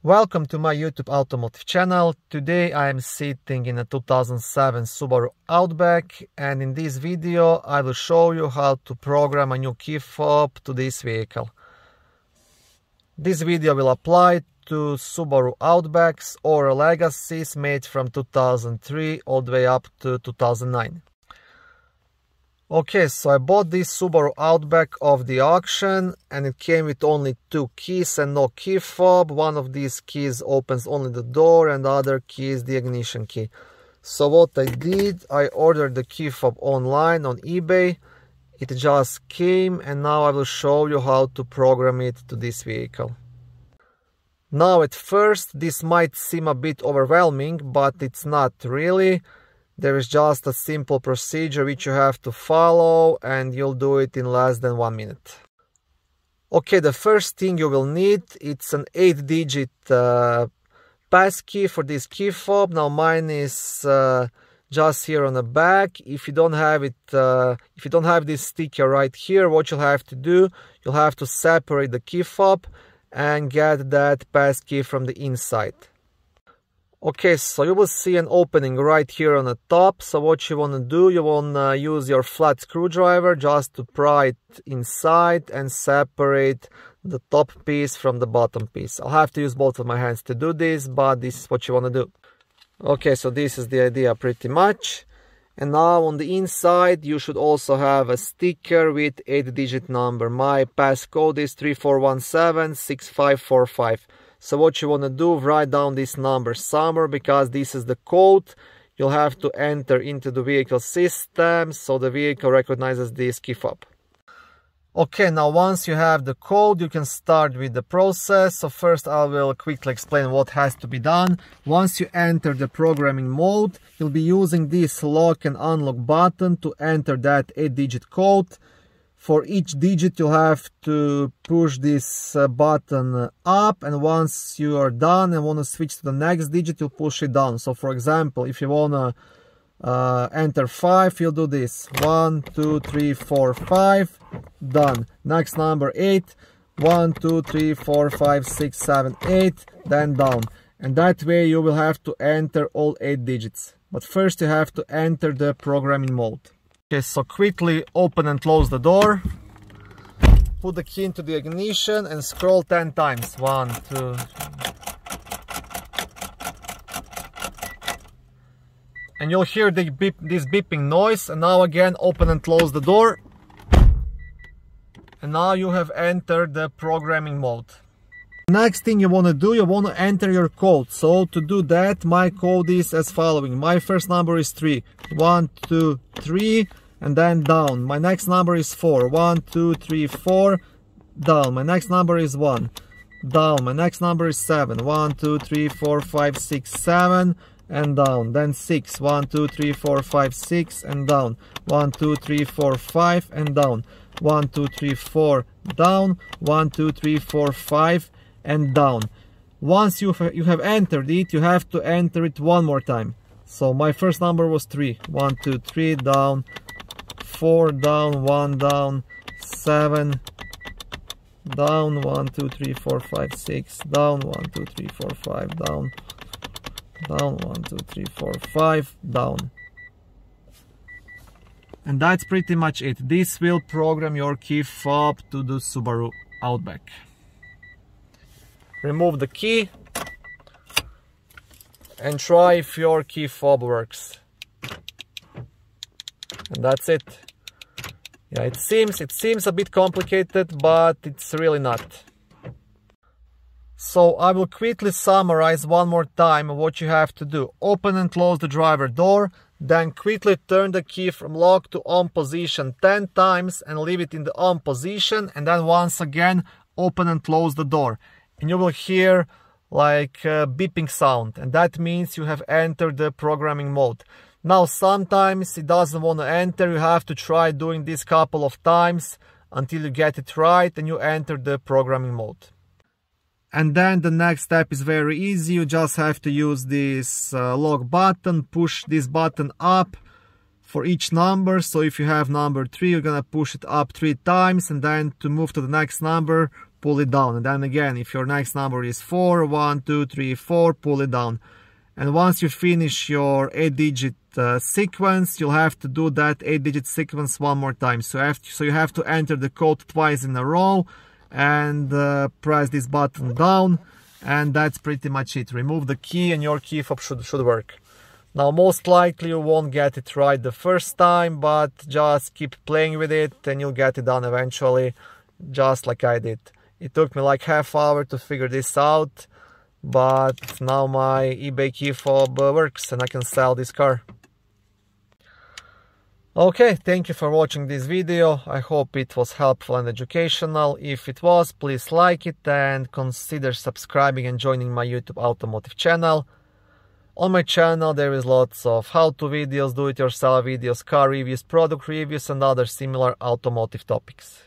Welcome to my YouTube automotive channel. Today I am sitting in a 2007 Subaru Outback, and in this video I will show you how to program a new key fob to this vehicle. This video will apply to Subaru Outbacks or Legacies made from 2003 all the way up to 2009. Okay, so I bought this Subaru Outback off the auction and it came with only two keys and no key fob. One of these keys opens only the door and the other key is the ignition key. So what I did, I ordered the key fob online on eBay. It just came and now I will show you how to program it to this vehicle. Now at first this might seem a bit overwhelming, but it's not really. There is just a simple procedure which you have to follow and you'll do it in less than 1 minute. Okay, the first thing you will need, it's an 8-digit passkey for this key fob. Now mine is just here on the back. If you don't have it, if you don't have this sticker right here, what you'll have to do, you'll have to separate the key fob and get that passkey from the inside. Okay, so you will see an opening right here on the top. So what you want to do, you want to use your flat screwdriver just to pry it inside and separate the top piece from the bottom piece. I'll have to use both of my hands to do this, but this is what you want to do. Okay, so this is the idea pretty much. And now on the inside, you should also have a sticker with 8-digit number. My passcode is 34176545. So what you want to do, write down this number somewhere because this is the code you'll have to enter into the vehicle system so the vehicle recognizes this key fob. Okay, now once you have the code, you can start with the process. So first I will quickly explain what has to be done. Once you enter the programming mode, you'll be using this lock and unlock button to enter that 8-digit code. For each digit you have to push this button up, and once you are done and want to switch to the next digit, you'll push it down. So for example, if you want to enter 5, you'll do this: 1, 2, 3, 4, 5, done. Next number 8, 1, 2, 3, 4, 5, 6, 7, 8, then down. And that way you will have to enter all 8 digits. But first you have to enter the programming mode. Okay, so quickly open and close the door, put the key into the ignition and scroll 10 times. 1, 2, 3. And you'll hear the this beeping noise, and now again open and close the door. And now you have entered the programming mode. Next thing you want to do, you want to enter your code. So to do that, my code is as following. My first number is 3. 1, 2, 3, and then down. My next number is 4. 1, 2, 3, 4, down. My next number is 1, down. My next number is 7. 1, 2, 3, 4, 5, 6, 7, and down. Then 6. 1, 2, 3, 4, 5, 6, and down. 1, 2, 3, 4, 5, and down. 1, 2, 3, 4, down. 1, 2, 3, 4, 5, and down. Once you have entered it, you have to enter it one more time. So my first number was 3. 1, 2, 3, down. 4, down. 1, down. 7, down. 1, 2, 3, 4, 5, 6, down. 1, 2, 3, 4, 5, down. Down. 1, 2, 3, 4, 5, down. And that's pretty much it. This will program your key fob to the Subaru Outback. Remove the key and try if your key fob works. And that's it. Yeah, it seems a bit complicated, but it's really not. So I will quickly summarize one more time what you have to do. Open and close the driver door, then quickly turn the key from lock to on position 10 times and leave it in the on position, and then once again open and close the door. And you will hear like a beeping sound, and that means you have entered the programming mode. Now sometimes it doesn't want to enter. You have to try doing this couple of times until you get it right and you enter the programming mode. And then the next step is very easy. You just have to use this lock button, push this button up for each number. So if you have number 3, you're gonna push it up 3 times, and then to move to the next number, pull it down. And then again, if your next number is 4, 1, 2, 3, 4, pull it down. And once you finish your 8-digit sequence, you'll have to do that 8-digit sequence one more time. So you have to enter the code twice in a row and press this button down, and that's pretty much it. Remove the key and your key fob should work. Now, most likely you won't get it right the first time, but just keep playing with it and you'll get it done eventually, just like I did. It took me like half hour to figure this out, but now my eBay key fob works and I can sell this car. Okay, thank you for watching this video. I hope it was helpful and educational. If it was, please like it and consider subscribing and joining my YouTube automotive channel. On my channel there is lots of how-to videos, do-it-yourself videos, car reviews, product reviews and other similar automotive topics.